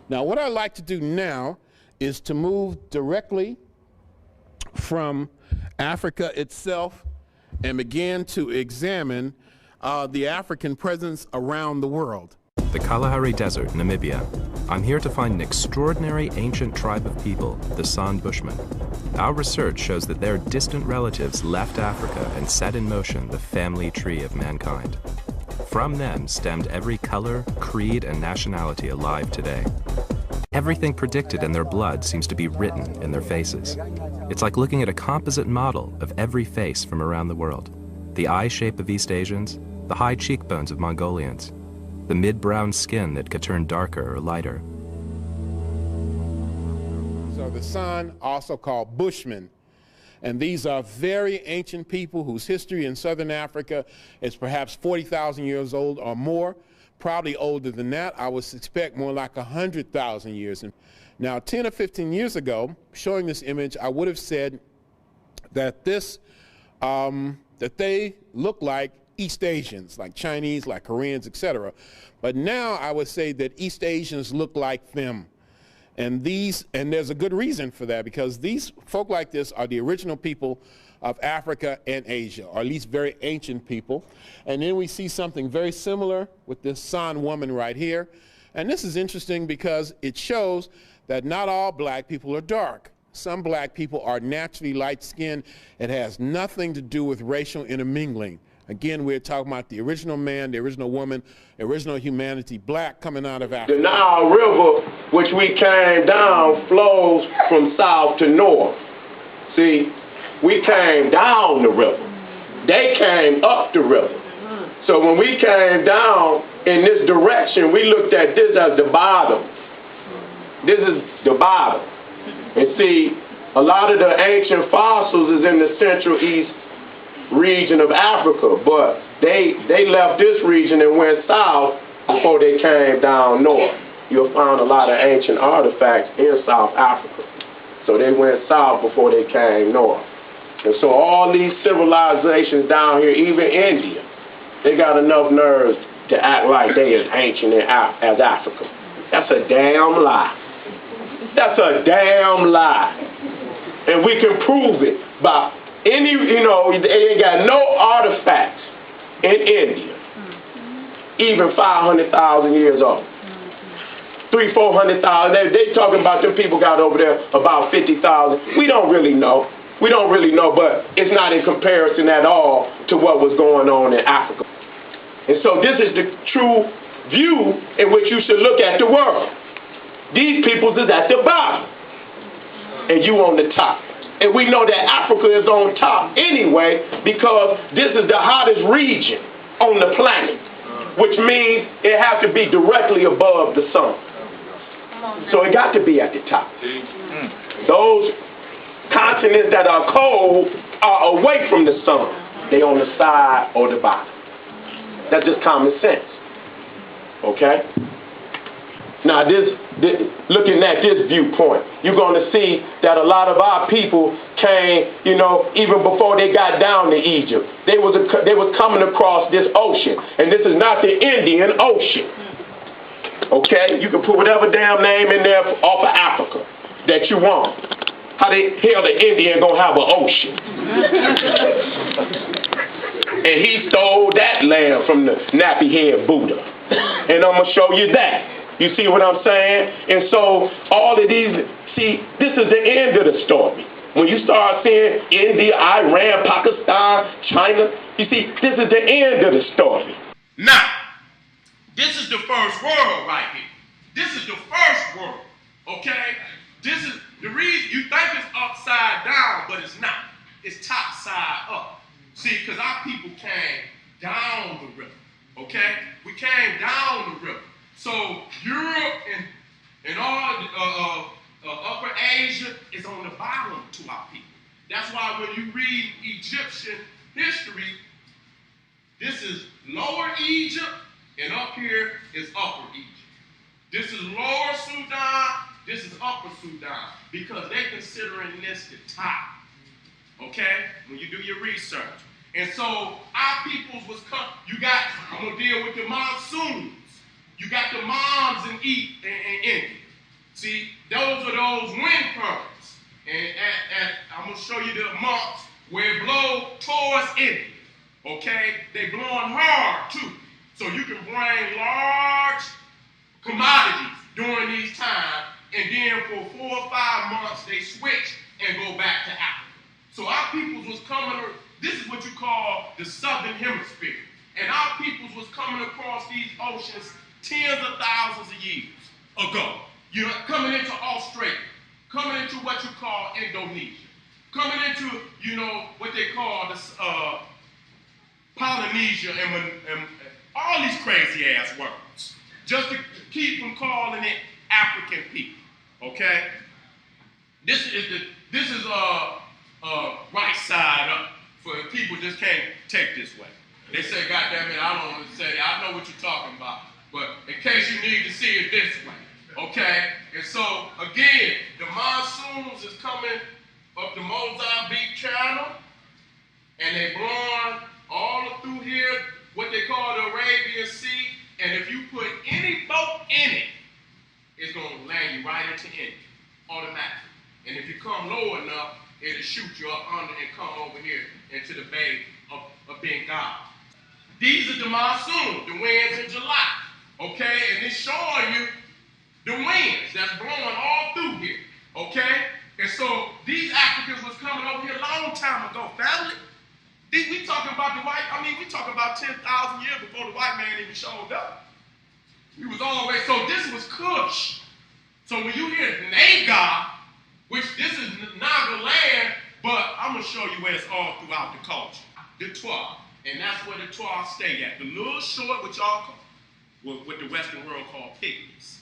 Now, what I'd like to do now is to move directly from Africa itself and begin to examine the African presence around the world. The Kalahari Desert, Namibia. I'm here to find an extraordinary ancient tribe of people, the San Bushmen. Our research shows that their distant relatives left Africa and set in motion the family tree of mankind. From them stemmed every color, creed, and nationality alive today. Everything predicted in their blood seems to be written in their faces. It's like looking at a composite model of every face from around the world. The eye shape of East Asians, the high cheekbones of Mongolians, the mid-brown skin that could turn darker or lighter. So the San, also called Bushmen, and these are very ancient people whose history in southern Africa is perhaps 40,000 years old or more, probably older than that. I would suspect more like 100,000 years. Now, 10 or 15 years ago, showing this image, I would have said that that they look like East Asians, like Chinese, like Koreans, etc. But now I would say that East Asians look like them. And there's a good reason for that, because these folk like this are the original people of Africa and Asia, or at least very ancient people. And then we see something very similar with this San woman right here. And this is interesting because it shows that not all black people are dark. Some black people are naturally light-skinned. It has nothing to do with racial intermingling. Again, we're talking about the original man, the original woman, original humanity, black coming out of Africa. The Nile River, which we came down, flows from south to north. See, we came down the river. They came up the river. So when we came down in this direction, we looked at this as the bottom. This is the bottom. And see, a lot of the ancient fossils is in the Central East region of Africa, but they left this region and went south before they came down north. You'll find a lot of ancient artifacts in South Africa. So they went south before they came north. And so all these civilizations down here, even India, they got enough nerves to act like they as ancient as Africa. That's a damn lie. That's a damn lie. And we can prove it by they ain't got no artifacts in India, even 500,000 years old. 300,000-400,000. They talking about them people got over there about 50,000. We don't really know. We don't really know, but it's not in comparison at all to what was going on in Africa. And so this is the true view in which you should look at the world. These peoples is at the bottom, and you on the top. And we know that Africa is on top anyway, because this is the hottest region on the planet, which means it has to be directly above the sun. So it got to be at the top. Those continents that are cold are away from the sun. They on the side or the bottom. That's just common sense. Okay? Now, looking at this viewpoint, you're going to see that a lot of our people came, even before they got down to Egypt. They was coming across this ocean, and this is not the Indian Ocean. Okay? You can put whatever damn name in there off of Africa that you want. How the hell the Indian gonna have an ocean? And he stole that land from the nappy-head Buddha. And I'm gonna show you that. You see what I'm saying? And so all of these, see, this is the end of the story. When you start seeing India, Iran, Pakistan, China, you see, this is the end of the story. Now, this is the first world right here. This is the first world, okay? This is the reason you think it's upside down, but it's not. It's top side up. See, because our people came down the river, okay? We came down the river. So Europe and all Upper Asia is on the bottom to our people. That's why when you read Egyptian history, this is Lower Egypt, and up here is Upper Egypt. This is Lower Sudan, this is Upper Sudan, because they're considering this the top, okay, when you do your research. And so our peoples was I'm going to deal with the monsoons. You got the moms in India. See, those are those wind currents. And I'm going to show you the months where it blows towards India. Okay? They blowing hard, too. So you can bring large commodities during these times, and then for 4 or 5 months, they switch and go back to Africa. So our peoples was coming, this is what you call the southern hemisphere. And our peoples was coming across these oceans tens of thousands of years ago. You know, coming into Australia, coming into what you call Indonesia, coming into, you know, what they call the Polynesia and all these crazy ass words, just to keep from calling it African people. Okay, this is right side up for people just can't take this way. They say, God damn it, I don't want to say it. I know what you're talking about, but in case you need to see it this way. Okay, and so again, the monsoons is coming up the Mozambique Channel, and they blowing all through here, what they call the Arabian Sea, and if you put any boat in it, it's going to land you right into India, automatically. And if you come low enough, it'll shoot you up under and come over here into the Bay of Bengal. These are the monsoons, the winds in July, okay, and it's showing you the winds that's blowing all through here, okay? And so these Africans was coming over here a long time ago, family. We talking about we talking about 10,000 years before the white man even showed up. We was always, so this was Kush. So when you hear Nagar, which this is Naga land, but I'm going to show you where it's all throughout the culture. The Twa, and that's where the Twa stay at. The little short, which y'all call, what the Western world call pygmies.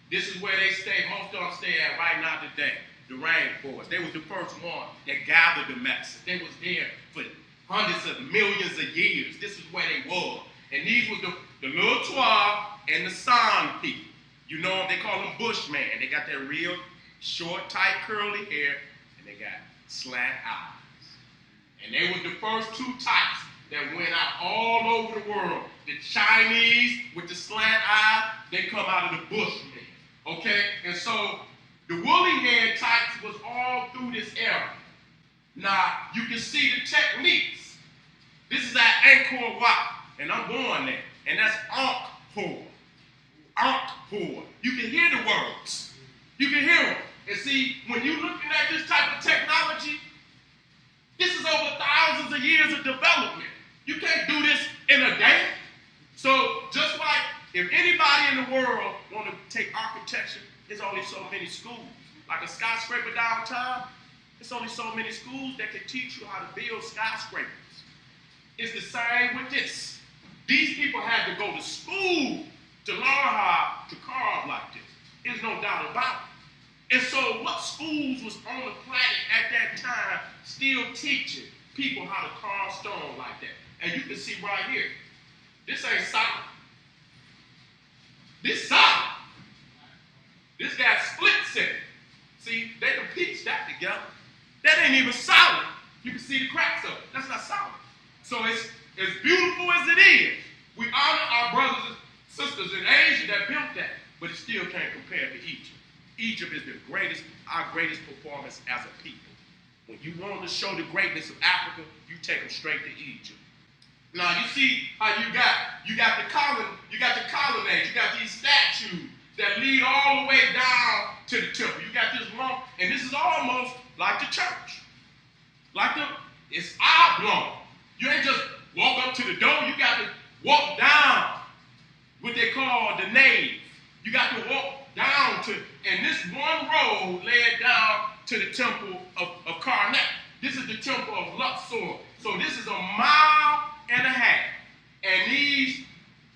This is where they stay, most of them stay at right now today, the rainforest. They was the first one that gathered the medicine. They was there for hundreds of millions of years. This is where they was. And these was the little Twa and the San people. You know them, they call them Bushmen. They got that real short, tight, curly hair, and they got slant eyes. And they was the first two types that went out all over the world. The Chinese with the slant eye, they come out of the Bushmen. Okay, and so the woolly head types was all through this area. Now, you can see the techniques. This is at Angkor Wat, and I'm going there, and that's Angkor. Angkor. You can hear the words. You can hear them. And see, when you're looking at this type of technology, this is over thousands of years of development. You can't do this in a day. So just like if anybody in the world want to take architecture, there's only so many schools. Like a skyscraper downtown, there's only so many schools that can teach you how to build skyscrapers. It's the same with this. These people had to go to school to learn how to carve like this. There's no doubt about it. And so what schools was on the planet at that time still teaching people how to carve stone like that? And you can see right here, this ain't solid. This solid. This got splits in it. See, they can piece that together. That ain't even solid. You can see the cracks of it. That's not solid. So it's as beautiful as it is. We honor our brothers and sisters in Asia that built that, but it still can't compare to Egypt. Egypt is our greatest performance as a people. When you want to show the greatness of Africa, you take them straight to Egypt. Now you see how you got the colonnade, you got these statues that lead all the way down to the temple. You got this long, and this is almost like the church. It's oblong. You ain't just walk up to the door, you got to walk down what they call the nave. You got to walk down to, and this one road led down to the temple of Karnak. This is the temple of Luxor. So this is 1.5 miles. And these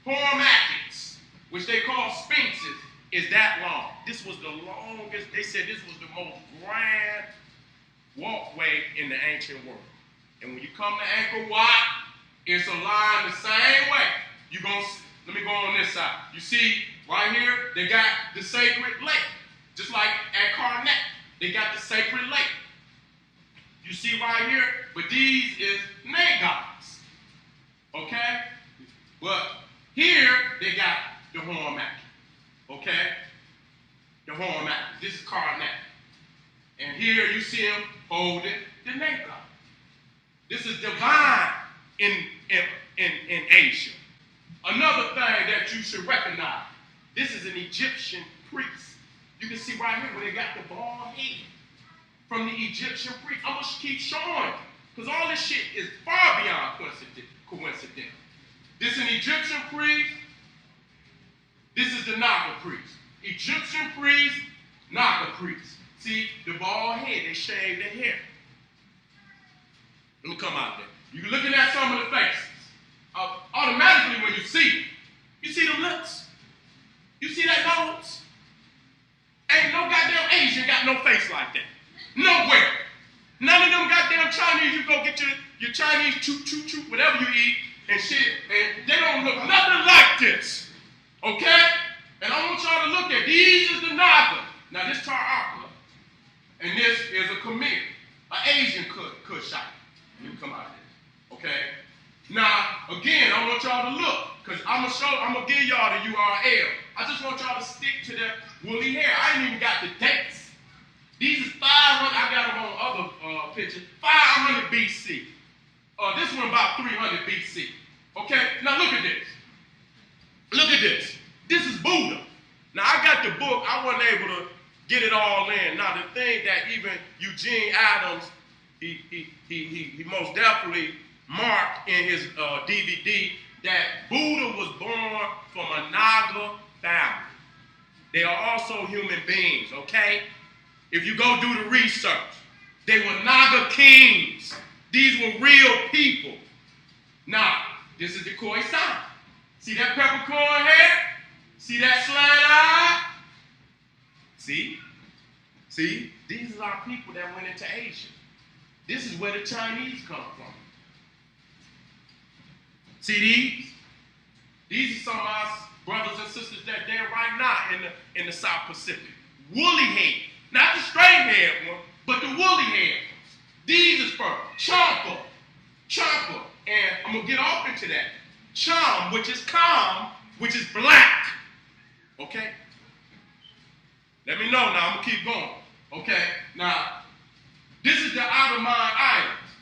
hormatics, which they call sphinxes, is that long. This was the longest, they said this was the most grand walkway in the ancient world. And when you come to Angkor Wat, it's aligned the same way. Let me go on this side. You see, right here, they got the sacred lake. Just like at Karnak, they got the sacred lake. You see right here, but these is Nagars. Okay? But here, they got the hormati. Okay? The reform act. This is Karnak. And here you see him holding the Nile. This is divine in Asia. Another thing that you should recognize, this is an Egyptian priest. You can see right here where they got the bald head from the Egyptian priest. I'm going to keep showing you, because all this shit is far beyond coincidental. This is an Egyptian priest. This is the Naga priest. Egyptian priest, Naga priest. See, the bald head, they shaved their hair. It'll come out there. You're looking at some of the faces. Automatically when you see them lips. You see that nose? Ain't no goddamn Asian got no face like that. Nowhere. None of them goddamn Chinese, you go get your Chinese choot, whatever you eat, and shit, and they don't look nothing like this. Okay? And I want y'all to look at, these is the Naga. Now this Tar Aquila. And this is a Khmer, an Asian Kushite. You come out of this. Okay? Now, again, I want y'all to look, because I'm gonna give y'all the URL. I just want y'all to stick to that woolly hair. I ain't even got the dates. These is 500, I got them on other pictures, 500 BC. This one about 300 BC. Okay, now look at this. Look at this. This is Buddha. Now I got the book, I wasn't able to get it all in. Now the thing that even Eugene Adams, he most definitely marked in his DVD that Buddha was born from a Naga family. They are also human beings, okay? If you go do the research, they were Naga kings. These were real people. Now, this is the Khoisan. See that peppercorn hair? See that slant eye? See? See? These are our people that went into Asia. This is where the Chinese come from. See these? These are some of our brothers and sisters that there right now in the South Pacific. Woolly hair. Not the straight haired one, but the woolly haired ones. These is for Champa. Champa. And I'm going to get off into that. Cham, which is calm, which is black. Okay? Let me know now. I'm going to keep going. Okay? Now, this is the Outer Mine Islands.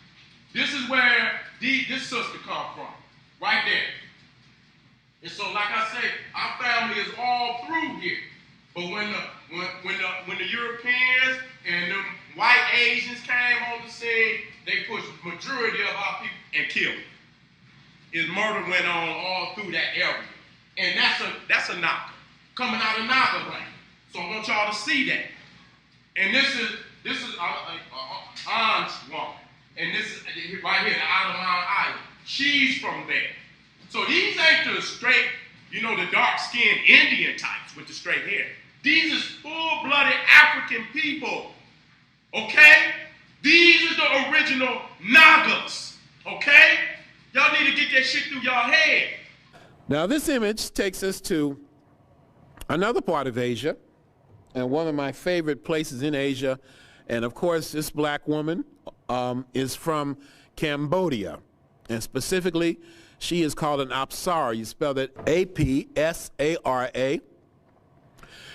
This is where this sister come from. Right there. And so, like I say, our family is all through here. But when the Europeans and the white Asians came on the scene, they pushed the majority of our people and killed them. His murder went on all through that area. And that's a Naga. Coming out of Naga land. So I want y'all to see that. And this is An's woman. And this is right here, the Outer Mine Island. She's from there. So these ain't the straight, the dark-skinned Indian types with the straight hair. These is full-blooded African people. Okay? These are the original Nagas. Okay? Y'all need to get that shit through y'all head. Now this image takes us to another part of Asia, and one of my favorite places in Asia. And of course, this black woman is from Cambodia. And specifically, she is called an Apsara. You spell it A-P-S-A-R-A.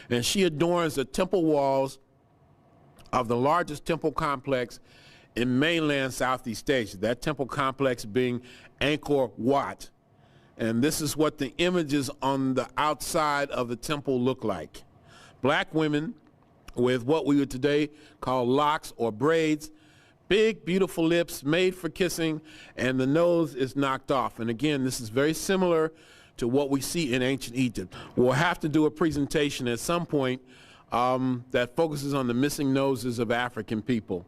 And she adorns the temple walls of the largest temple complex in mainland Southeast Asia. That temple complex being Angkor Wat. And this is what the images on the outside of the temple look like. Black women with what we would today call locks or braids, big, beautiful lips made for kissing, and the nose is knocked off. And again, this is very similar to what we see in ancient Egypt. We'll have to do a presentation at some point that focuses on the missing noses of African people.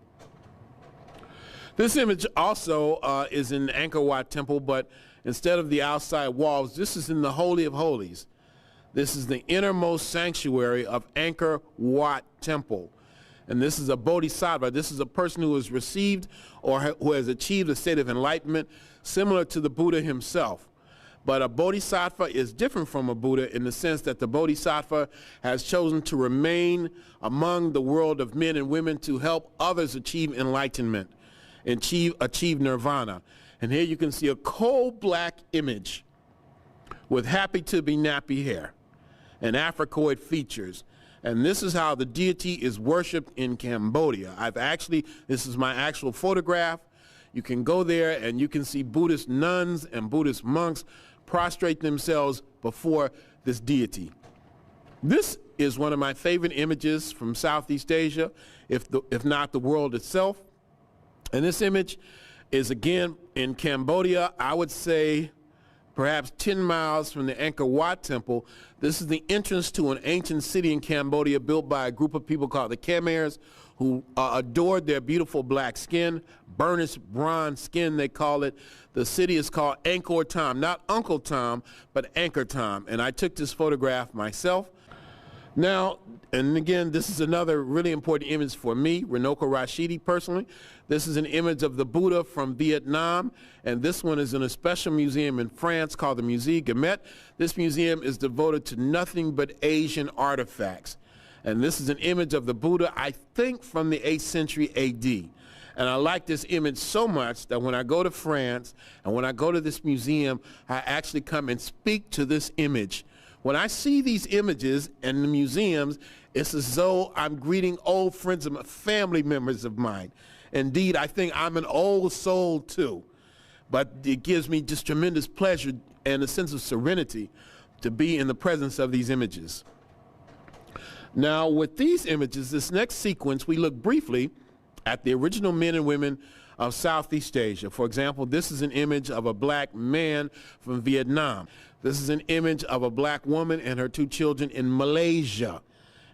This image also is in Angkor Wat Temple, but instead of the outside walls, this is in the Holy of Holies. This is the innermost sanctuary of Angkor Wat Temple. And this is a bodhisattva. This is a person who has received or who has achieved a state of enlightenment similar to the Buddha himself. But a bodhisattva is different from a Buddha in the sense that the bodhisattva has chosen to remain among the world of men and women to help others achieve enlightenment, achieve nirvana. And here you can see a coal black image with happy to be nappy hair and Africoid features. And this is how the deity is worshipped in Cambodia. This is my actual photograph. You can go there and you can see Buddhist nuns and Buddhist monks prostrate themselves before this deity. This is one of my favorite images from Southeast Asia, if not the world itself. And this image is again in Cambodia, I would say perhaps 10 miles from the Angkor Wat Temple. This is the entrance to an ancient city in Cambodia built by a group of people called the Khmers, who adored their beautiful black skin, burnished bronze skin they call it. The city is called Angkor Thom, not Uncle Tom, but Angkor Thom. And I took this photograph myself. Now, and again, this is another really important image for me, Runoko Rashidi personally. This is an image of the Buddha from Vietnam, and this one is in a special museum in France called the Musée Guimet. This museum is devoted to nothing but Asian artifacts. And this is an image of the Buddha, I think from the 8th century AD. And I like this image so much that when I go to France and when I go to this museum, I actually come and speak to this image. When I see these images in the museums, it's as though I'm greeting old friends and family members of mine. Indeed, I think I'm an old soul too. But it gives me just tremendous pleasure and a sense of serenity to be in the presence of these images. Now, with these images, this next sequence, we look briefly at the original men and women of Southeast Asia. For example, this is an image of a black man from Vietnam. This is an image of a black woman and her 2 children in Malaysia,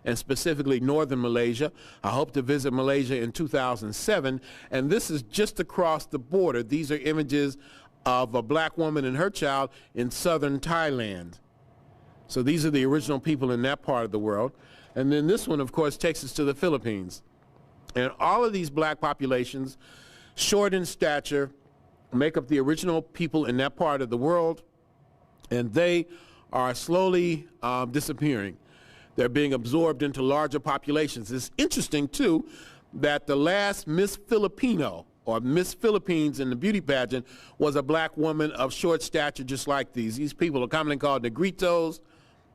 and specifically northern Malaysia. I hope to visit Malaysia in 2007, and this is just across the border. These are images of a black woman and her child in southern Thailand. So these are the original people in that part of the world. And then this one, of course, takes us to the Philippines. And all of these black populations, short in stature, make up the original people in that part of the world, and they are slowly disappearing. They're being absorbed into larger populations. It's interesting, too, that the last Miss Filipino, or Miss Philippines in the beauty pageant, was a black woman of short stature just like these. These people are commonly called negritos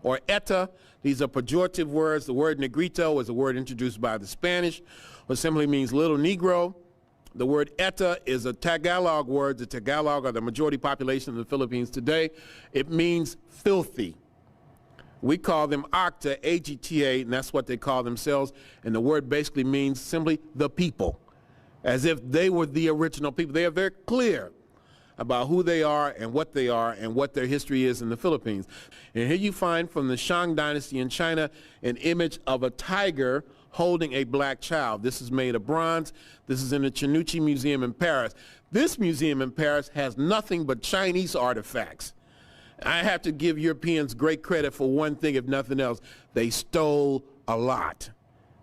or eta. These are pejorative words. The word negrito is a word introduced by the Spanish, which simply means little Negro. The word eta is a Tagalog word. The Tagalog are the majority population of the Philippines today. It means filthy. We call them Acta, A-G-T-A, and that's what they call themselves. And the word basically means simply the people, as if they were the original people. They are very clear about who they are and what their history is in the Philippines. And here you find from the Shang dynasty in China an image of a tiger holding a black child. This is made of bronze. This is in the Chanucci Museum in Paris. This museum in Paris has nothing but Chinese artifacts. I have to give Europeans great credit for one thing, if nothing else. They stole a lot.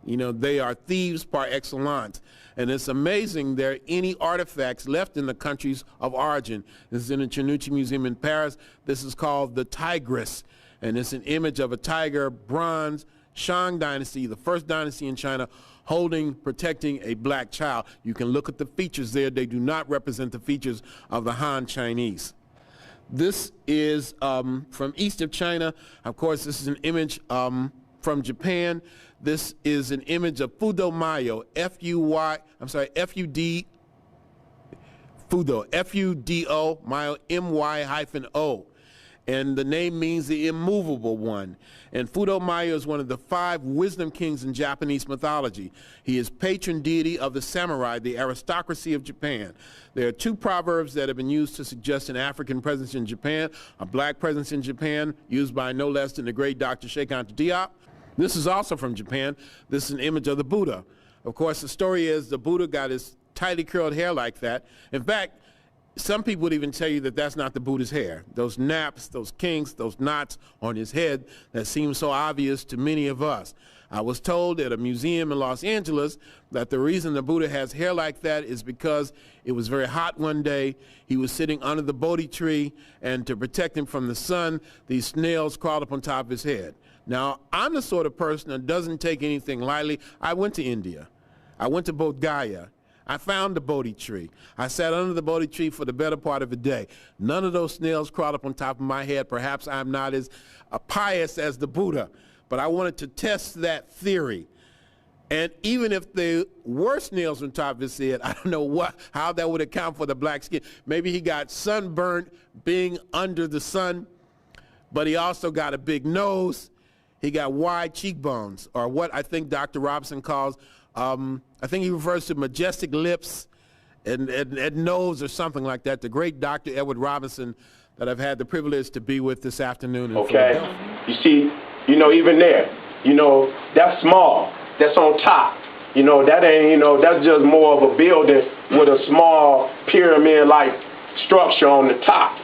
You know, they are thieves par excellence. And it's amazing there are any artifacts left in the countries of origin. This is in the Chanucci Museum in Paris. This is called the Tigress. And it's an image of a tiger, bronze, Shang dynasty, the first dynasty in China, protecting a black child. You can look at the features there. They do not represent the features of the Han Chinese. This is from east of China. Of course, this is an image from Japan. This is an image of Fudo Mayo, F-U-D-O, Mayo, M-Y-O. And the name means the immovable one. And Fudo Mayo is one of the 5 wisdom kings in Japanese mythology. He is patron deity of the samurai, the aristocracy of Japan. There are 2 proverbs that have been used to suggest an African presence in Japan, a black presence in Japan, used by no less than the great Dr. Sheikh Anta Diop. This is also from Japan. This is an image of the Buddha. Of course, the story is the Buddha got his tightly curled hair like that. In fact, some people would even tell you that that's not the Buddha's hair. Those naps, those kinks, those knots on his head that seem so obvious to many of us. I was told at a museum in Los Angeles that the reason the Buddha has hair like that is because it was very hot one day. He was sitting under the Bodhi tree, and to protect him from the sun, these snails crawled up on top of his head. Now, I'm the sort of person that doesn't take anything lightly. I went to India. I went to Bodh Gaya. I found the Bodhi tree. I sat under the Bodhi tree for the better part of a day. None of those snails crawled up on top of my head. Perhaps I'm not as pious as the Buddha, but I wanted to test that theory. And even if there were snails on top of his head, I don't know how that would account for the black skin. Maybe he got sunburnt being under the sun, but he also got a big nose. He got wide cheekbones, or what I think Dr. Robinson calls, I think he refers to majestic lips and nose or something like that. The great Dr. Edward Robinson that I've had the privilege to be with this afternoon in Philadelphia. You see, even there, that's small. That's on top. That ain't, that's just more of a building with a small pyramid-like structure on the top.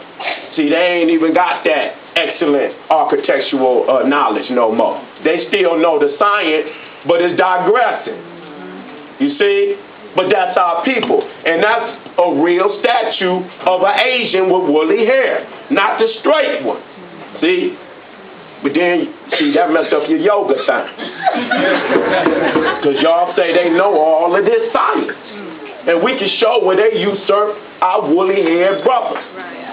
See, they ain't even got that excellent architectural knowledge no more. They still know the science, but it's digressing. You see? But that's our people. And that's a real statue of an Asian with woolly hair, not the straight one. See? But then, see, that messed up your yoga time. Because y'all say they know all of this science. And we can show where they usurped our woolly-haired brothers.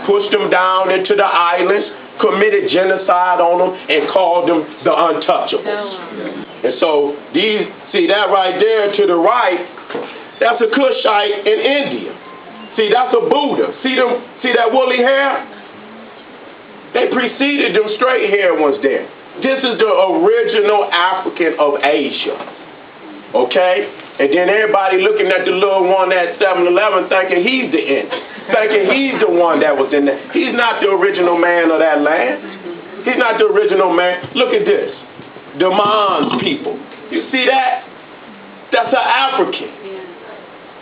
Pushed them down into the islands, committed genocide on them, and called them the untouchables. And so, see that right there to the right, that's a Kushite in India. See, that's a Buddha. See that woolly hair? They preceded them straight hair ones there. This is the original African of Asia. Okay? And then everybody looking at the little one at 7-Eleven thinking he's the Indian. Thinking he's the one that was in there. He's not the original man of that land. He's not the original man. Look at this. The Mons people. You see that? That's an African.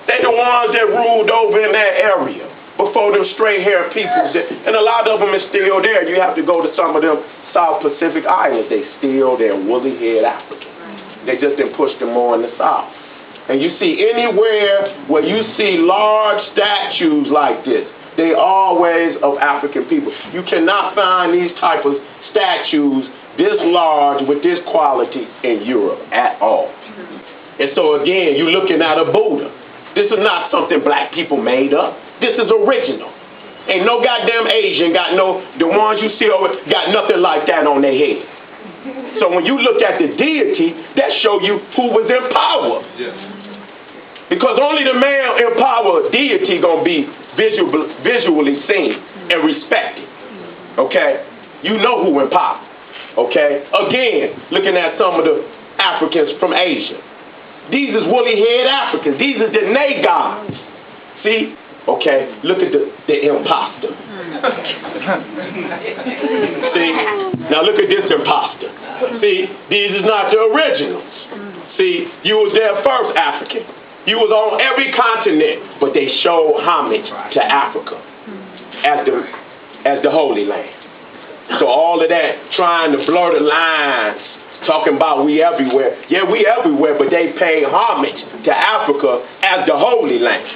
They the ones that ruled over in that area before them straight-haired peoples. And a lot of them is still there. You have to go to some of them South Pacific islands. They still they're woolly-haired African. They just didn't push them more in the South. And you see anywhere where you see large statues like this, they always of African people. You cannot find these type of statues this large with this quality in Europe at all. And so again, you're looking at a Buddha. This is not something black people made up. This is original. Ain't no goddamn Asian the ones you see over, got nothing like that on their head. So when you look at the deity, that show you who was in power. Because only the man in power deity gonna be visually seen and respected. Okay? You know who in power. Okay? Again, looking at some of the Africans from Asia. These is woolly-haired Africans. These is the Nagars. See? Okay, look at the imposter. See? Now look at this imposter. See? These is not the originals. See? You was their first African. You was on every continent, but they showed homage to Africa as the Holy Land. So all of that trying to blur the lines, talking about we everywhere. Yeah, we everywhere, but they pay homage to Africa as the Holy Land.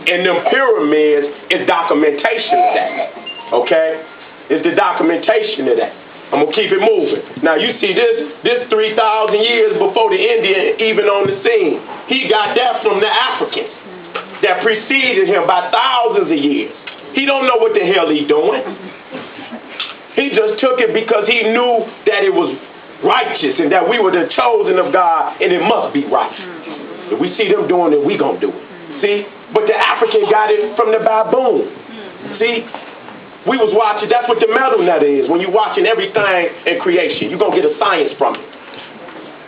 And them pyramids is documentation of that. Okay? It's the documentation of that. I'm going to keep it moving. Now you see this 3,000 years before the Indian even on the scene. He got that from the Africans that preceded him by thousands of years. He don't know what the hell he's doing. He just took it because he knew that it was righteous and that we were the chosen of God and it must be right. If we see them doing it, we gonna do it. See? But the African got it from the baboon. See? We was watching, that's what the metal net is. When you're watching everything in creation, you're gonna get a science from it.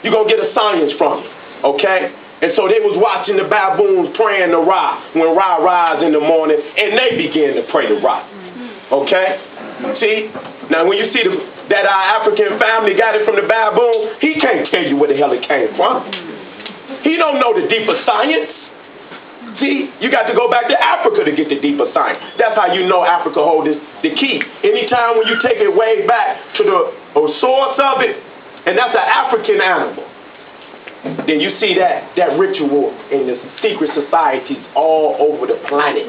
You're gonna get a science from it. Okay? And so they was watching the baboons praying to Ra when Ra rise in the morning and they began to pray to Ra. Okay? See? Now when you see that our African family got it from the baboon, he can't tell you where the hell it came from. He don't know the deeper science. See, you got to go back to Africa to get the deeper science. That's how you know Africa holds the key. Anytime when you take it way back to the source of it, and that's an African animal, then you see that ritual in the secret societies all over the planet.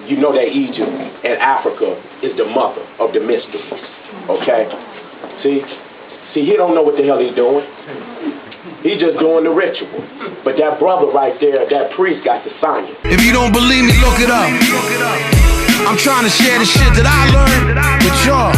You know that Egypt and Africa is the mother of the mysteries. Okay? See, he don't know what the hell he's doing. He's just doing the ritual. But that brother right there, that priest got the science. If you don't believe me, look it up. I'm trying to share the shit that I learned with y'all.